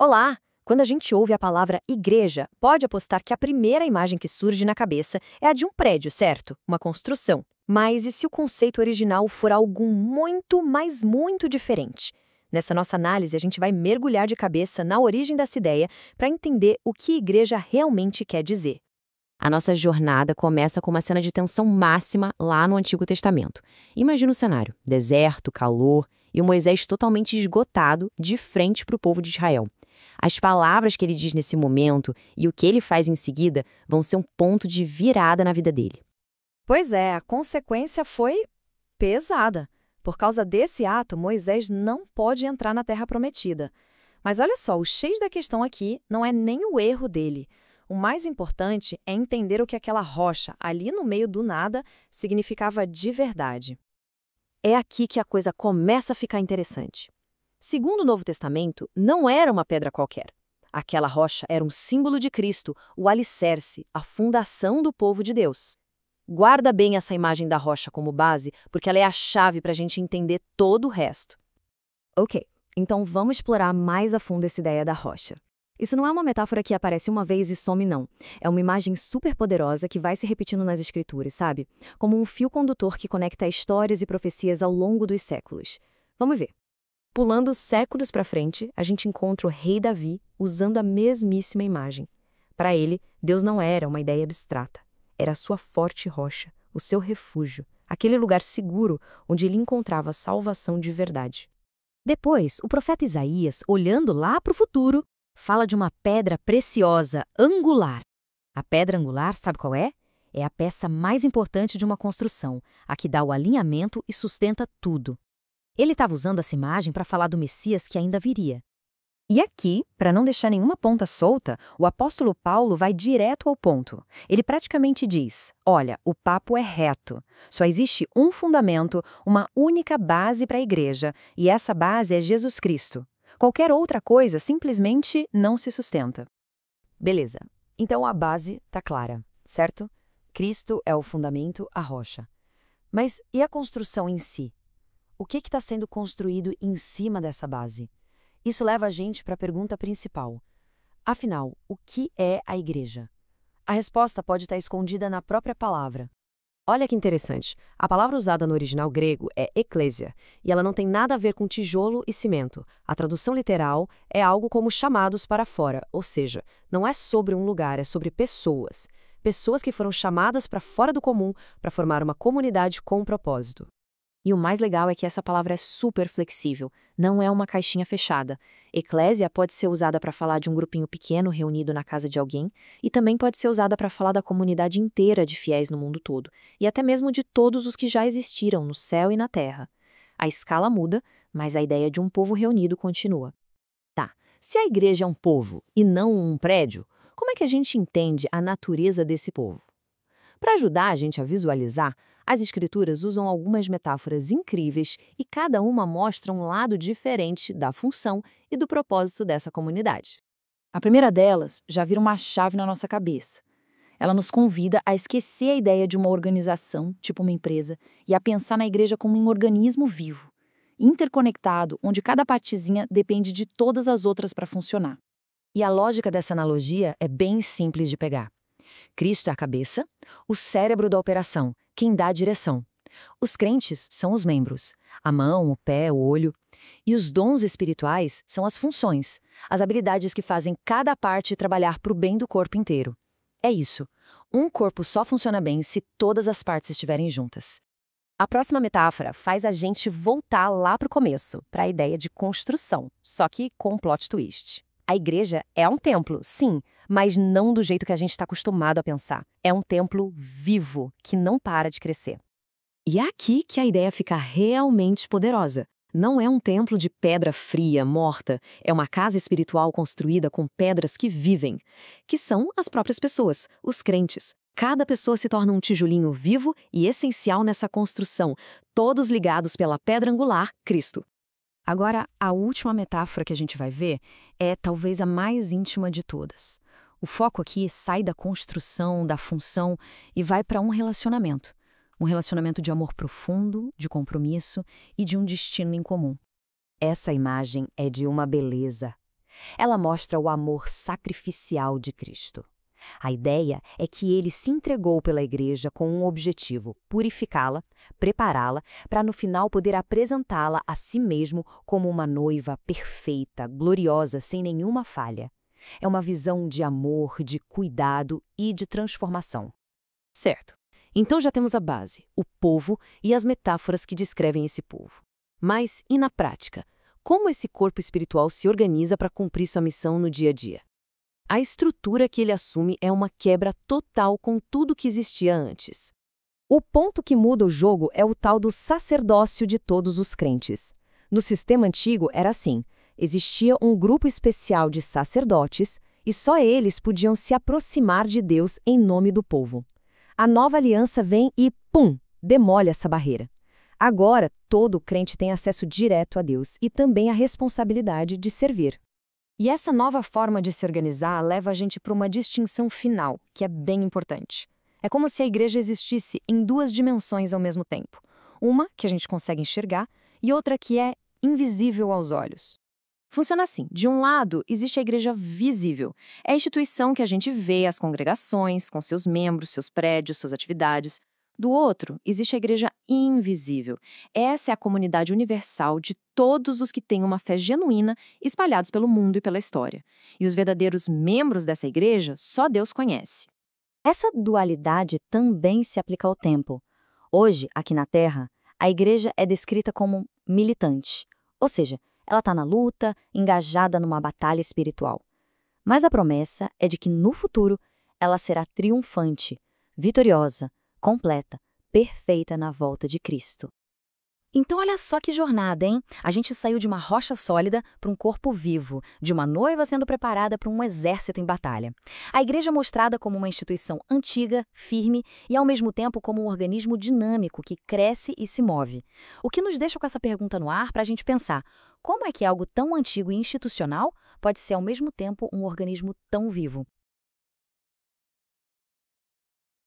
Olá! Quando a gente ouve a palavra igreja, pode apostar que a primeira imagem que surge na cabeça é a de um prédio, certo? Uma construção. Mas e se o conceito original for algo muito, mas muito diferente? Nessa nossa análise, a gente vai mergulhar de cabeça na origem dessa ideia para entender o que igreja realmente quer dizer. A nossa jornada começa com uma cena de tensão máxima lá no Antigo Testamento. Imagina o cenário: deserto, calor e o Moisés totalmente esgotado de frente para o povo de Israel. As palavras que ele diz nesse momento e o que ele faz em seguida vão ser um ponto de virada na vida dele. Pois é, a consequência foi pesada. Por causa desse ato, Moisés não pode entrar na Terra Prometida. Mas olha só, o X da questão aqui não é nem o erro dele. O mais importante é entender o que aquela rocha, ali no meio do nada, significava de verdade. É aqui que a coisa começa a ficar interessante. Segundo o Novo Testamento, não era uma pedra qualquer. Aquela rocha era um símbolo de Cristo, o alicerce, a fundação do povo de Deus. Guarda bem essa imagem da rocha como base, porque ela é a chave para a gente entender todo o resto. Ok, então vamos explorar mais a fundo essa ideia da rocha. Isso não é uma metáfora que aparece uma vez e some, não. É uma imagem super poderosa que vai se repetindo nas escrituras, sabe? Como um fio condutor que conecta histórias e profecias ao longo dos séculos. Vamos ver. Pulando séculos para frente, a gente encontra o rei Davi usando a mesmíssima imagem. Para ele, Deus não era uma ideia abstrata. Era a sua forte rocha, o seu refúgio, aquele lugar seguro onde ele encontrava salvação de verdade. Depois, o profeta Isaías, olhando lá para o futuro, fala de uma pedra preciosa, angular. A pedra angular, sabe qual é? É a peça mais importante de uma construção, a que dá o alinhamento e sustenta tudo. Ele estava usando essa imagem para falar do Messias que ainda viria. E aqui, para não deixar nenhuma ponta solta, o apóstolo Paulo vai direto ao ponto. Ele praticamente diz: olha, o papo é reto. Só existe um fundamento, uma única base para a igreja, e essa base é Jesus Cristo. Qualquer outra coisa simplesmente não se sustenta. Beleza. Então a base está clara, certo? Cristo é o fundamento, a rocha. Mas e a construção em si? O que está sendo construído em cima dessa base? Isso leva a gente para a pergunta principal. Afinal, o que é a igreja? A resposta pode estar escondida na própria palavra. Olha que interessante. A palavra usada no original grego é eklésia, e ela não tem nada a ver com tijolo e cimento. A tradução literal é algo como chamados para fora, ou seja, não é sobre um lugar, é sobre pessoas. Pessoas que foram chamadas para fora do comum para formar uma comunidade com um propósito. E o mais legal é que essa palavra é super flexível, não é uma caixinha fechada. Eclésia pode ser usada para falar de um grupinho pequeno reunido na casa de alguém, e também pode ser usada para falar da comunidade inteira de fiéis no mundo todo, e até mesmo de todos os que já existiram no céu e na terra. A escala muda, mas a ideia de um povo reunido continua. Tá, se a igreja é um povo e não um prédio, como é que a gente entende a natureza desse povo? Para ajudar a gente a visualizar, as escrituras usam algumas metáforas incríveis e cada uma mostra um lado diferente da função e do propósito dessa comunidade. A primeira delas já vira uma chave na nossa cabeça. Ela nos convida a esquecer a ideia de uma organização, tipo uma empresa, e a pensar na igreja como um organismo vivo, interconectado, onde cada partezinha depende de todas as outras para funcionar. E a lógica dessa analogia é bem simples de pegar. Cristo é a cabeça, o cérebro da operação, quem dá a direção. Os crentes são os membros, a mão, o pé, o olho. E os dons espirituais são as funções, as habilidades que fazem cada parte trabalhar para o bem do corpo inteiro. É isso. Um corpo só funciona bem se todas as partes estiverem juntas. A próxima metáfora faz a gente voltar lá para o começo, para a ideia de construção, só que com um plot twist. A igreja é um templo, sim, mas não do jeito que a gente está acostumado a pensar. É um templo vivo, que não para de crescer. E é aqui que a ideia fica realmente poderosa. Não é um templo de pedra fria, morta. É uma casa espiritual construída com pedras que vivem, que são as próprias pessoas, os crentes. Cada pessoa se torna um tijolinho vivo e essencial nessa construção, todos ligados pela pedra angular, Cristo. Agora, a última metáfora que a gente vai ver é talvez a mais íntima de todas. O foco aqui sai da construção, da função e vai para um relacionamento. Um relacionamento de amor profundo, de compromisso e de um destino em comum. Essa imagem é de uma beleza. Ela mostra o amor sacrificial de Cristo. A ideia é que ele se entregou pela igreja com um objetivo: purificá-la, prepará-la, para no final poder apresentá-la a si mesmo como uma noiva perfeita, gloriosa, sem nenhuma falha. É uma visão de amor, de cuidado e de transformação. Certo. Então já temos a base, o povo e as metáforas que descrevem esse povo. Mas, e na prática? Como esse corpo espiritual se organiza para cumprir sua missão no dia a dia? A estrutura que ele assume é uma quebra total com tudo que existia antes. O ponto que muda o jogo é o tal do sacerdócio de todos os crentes. No sistema antigo era assim: existia um grupo especial de sacerdotes e só eles podiam se aproximar de Deus em nome do povo. A nova aliança vem e, pum, demole essa barreira. Agora, todo crente tem acesso direto a Deus e também a responsabilidade de servir. E essa nova forma de se organizar leva a gente para uma distinção final, que é bem importante. É como se a igreja existisse em duas dimensões ao mesmo tempo. Uma que a gente consegue enxergar e outra que é invisível aos olhos. Funciona assim: de um lado, existe a igreja visível. É a instituição que a gente vê, as congregações, com seus membros, seus prédios, suas atividades. Do outro, existe a igreja invisível. Essa é a comunidade universal de todos os que têm uma fé genuína espalhados pelo mundo e pela história. E os verdadeiros membros dessa igreja só Deus conhece. Essa dualidade também se aplica ao tempo. Hoje, aqui na Terra, a igreja é descrita como militante, ou seja, ela está na luta, engajada numa batalha espiritual. Mas a promessa é de que no futuro ela será triunfante, vitoriosa, completa, perfeita na volta de Cristo. Então olha só que jornada, hein? A gente saiu de uma rocha sólida para um corpo vivo, de uma noiva sendo preparada para um exército em batalha. A igreja é mostrada como uma instituição antiga, firme e ao mesmo tempo como um organismo dinâmico que cresce e se move. O que nos deixa com essa pergunta no ar para a gente pensar: como é que algo tão antigo e institucional pode ser ao mesmo tempo um organismo tão vivo?